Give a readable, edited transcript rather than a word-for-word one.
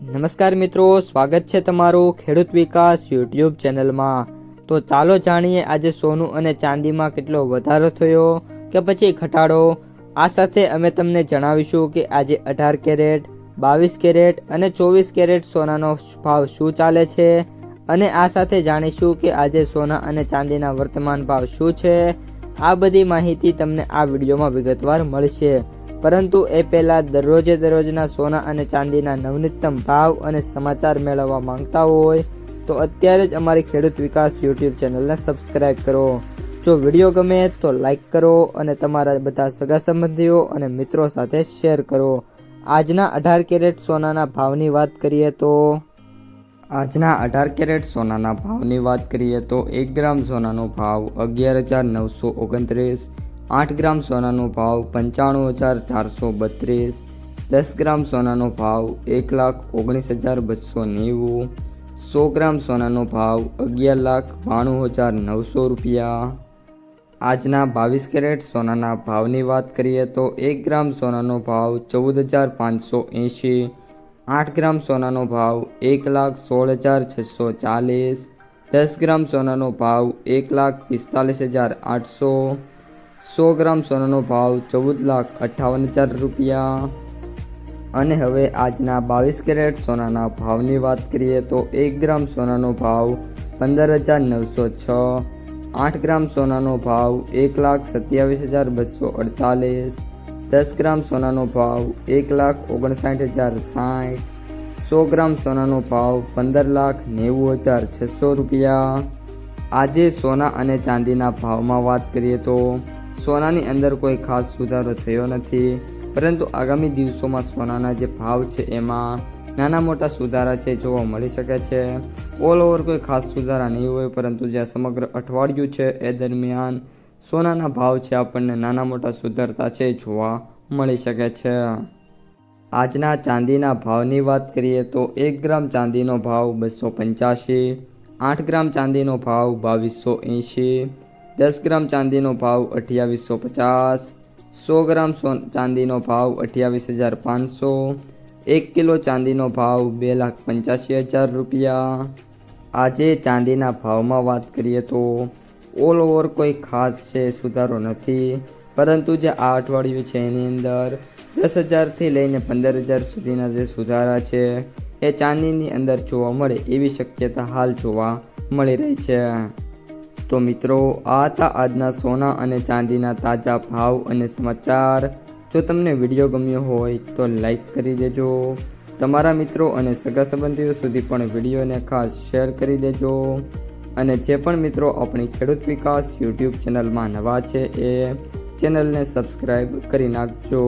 નમસ્કાર મિત્રો, સ્વાગત છે તમારું ખેડૂત વિકાસ યુટ્યુબ ચેનલમાં। તો ચાલો જાણીએ આજે સોનું અને ચાંદીમાં કેટલો વધારો થયો કે પછી ઘટાડો। આ સાથે અમે તમને જણાવીશું કે આજે 18 કેરેટ, 22 કેરેટ અને 24 કેરેટ સોનાનો ભાવ શું ચાલે છે અને આ સાથે જાણીશું કે આજે સોના અને ચાંદીના વર્તમાન ભાવ શું છે। આ બધી માહિતી તમને આ વિડીયોમાં વિગતવાર મળશે, પરંતુ એ પહેલાં દરરોજના સોના અને ચાંદીના નવનીતમ ભાવ અને સમાચાર મેળવવા માંગતા હોય તો અત્યારે જ અમારી ખેડૂત વિકાસ યુટ્યુબ ચેનલને સબસ્ક્રાઈબ કરો। જો વિડીયો ગમે તો લાઈક કરો અને તમારા બધા સગા સંબંધીઓ અને મિત્રો સાથે શેર કરો। આજના 18 કેરેટ સોનાના ભાવની વાત કરીએ તો 1 ગ્રામ સોનાનો ભાવ 11,929, 8 ગ્રામ સોનાનો ભાવ 95,432, 10 ગ્રામ સોનાનો ભાવ 1,19,290, 100 ગ્રામ સોનાનો ભાવ 11,92,900 રૂપિયા। આજના 22 કેરેટ સોનાના ભાવની વાત કરીએ તો 1 ગ્રામ સોનાનો ભાવ 14,580, 8 ગ્રામ સોનાનો ભાવ 1,16,640, 10 ગ્રામ સોનાનો ભાવ 1,45,800, 100 ગ્રામ સોનાનો ભાવ 14,58,000 રૂપિયા। અને હવે આજના 22 કેરેટ સોનાના ભાવની વાત કરીએ તો 1 ગ્રામ સોનાનો ભાવ 15,906, 8 ગ્રામ સોનાનો ભાવ 1,27,248, 10 ગ્રામ સોનાનો ભાવ 1,59,060, 100 ગ્રામ સોનાનો ભાવ 15,90,600 રૂપિયા। આજે સોના અને ચાંદીના ભાવમાં વાત કરીએ તો સોનાની અંદર કોઈ ખાસ સુધારો થયો નથી, પરંતુ આગામી દિવસોમાં સોનાના જે ભાવ છે એમાં નાના મોટા સુધારા છે જોવા મળી શકે છે। ઓલ ઓવર કોઈ ખાસ સુધારા નહીં હોય, પરંતુ જે સમગ્ર અઠવાડિયું છે એ દરમિયાન સોનાના ભાવ છે આપણને નાના મોટા સુધારતા છે જોવા મળી શકે છે। આજના ચાંદીના ભાવની વાત કરીએ તો 1 ગ્રામ ચાંદીનો ભાવ 285, 8 ગ્રામ ચાંદીનો ભાવ 2280, 10 ગ્રામ ચાંદીનો ભાવ 2850, 100 ગ્રામ ચાંદીનો ભાવ 28,500, 1 કિલો ચાંદીનો ભાવ 2,85,000 રૂપિયા। આજે ચાંદીના ભાવમાં વાત કરીએ તો ઓલ ઓવર કોઈ ખાસ છે સુધારો નથી, પરંતુ જે આ અઠવાડિયું છે એની અંદર 10,000થી લઈને 15,000 સુધીના જે સુધારા છે એ ચાંદીની અંદર જોવા મળે એવી શક્યતા હાલ જોવા મળી રહી છે। તો મિત્રો, આ હતા આજના સોના અને ચાંદીના તાજા ભાવ અને સમાચાર। જો તમને વિડીયો ગમ્યો હોય તો લાઈક કરી દેજો, તમારા મિત્રો અને સગા સંબંધીઓ સુધી પણ વિડીયોને ખાસ શેર કરી દેજો, અને જે પણ મિત્રો આપણી ખેડૂત વિકાસ યુટ્યુબ ચેનલમાં નવા છે એ ચેનલને સબસ્ક્રાઈબ કરી નાખજો।